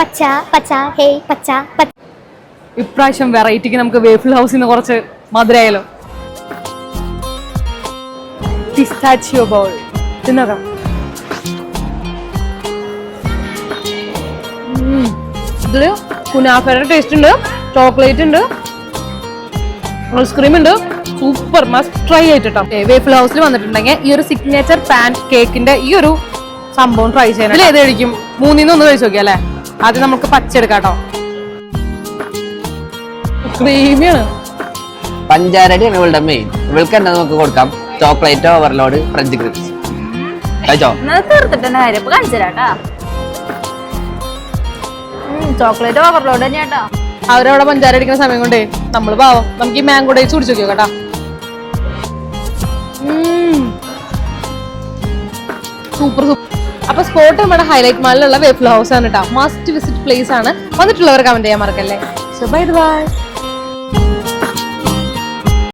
പച്ച പച്ച ഹേ പച്ച പച്ച. ഇപ്രാവശ്യം വെറൈറ്റിക്ക് നമുക്ക് വേഫിൾ ഹൗസിൽ നിന്ന് കുറച്ച് മധുരയായാലോ. പിസ്താച്ചിയോ ബൗൾ തിന്നോക്കാം. ഇതില് കുനാഫയുടെ ടേസ്റ്റ് ഉണ്ട്, ചോക്ലേറ്റ് ഉണ്ട്, ഐസ്ക്രീം ഉണ്ട്. സൂപ്പർ, മസ്റ്റ് ട്രൈ ആയിട്ടോ. വേഫിൾ ഹൗസിൽ വന്നിട്ടുണ്ടെങ്കിൽ ഈ ഒരു സിഗ്നേച്ചർ പാൻ കേക്കിന്റെ ഈ ഒരു സംഭവം ട്രൈ ചെയ്യണം. ഇതിൽ ഏത് കഴിക്കും? മൂന്നിന്ന് ഒന്ന് കഴിച്ചു നോക്കിയാ അല്ലെ. ആദ്യം നമുക്ക് പച്ച എടുക്കാട്ടോ. ക്രീമിയാണ്, പഞ്ചാരടിയാണ് ഇവളുടെ മെയിൻ. ഇവൾക്ക് എന്താ നമുക്ക് കൊടുക്കാം? ചോക്ലേറ്റ് ഓവർലോഡ് ഫ്രഞ്ച് ക്രീംസ് കഴിച്ചോ. തീർത്തിട്ട് തന്നെ കാര്യം കാണിച്ചരാട്ടാ. Chocolate overload തന്നെയാട്ടാ. അവരവിടെ പഞ്ചാര അടിക്കുന്ന സമയം കൊണ്ടേ നമ്മള് പാവം നമുക്ക് ഈ മാംഗോ ഡേറ്റ്സ് കുടിച്ചു നോക്കിയോ കേട്ടാ. Super super. അപ്പൊ സ്പോട്ട് നമ്മുടെ ഹൈലൈറ്റ് മാളിലുള്ള വേഫിൾ ഹൗസ് ആണ് കേട്ടോ. മസ്റ്റ് വിസിറ്റ് പ്ലേസ് ആണ്. വന്നിട്ടുള്ളവർ കമന്റ് ചെയ്യാൻ മറക്കല്ലേ. So bye bye.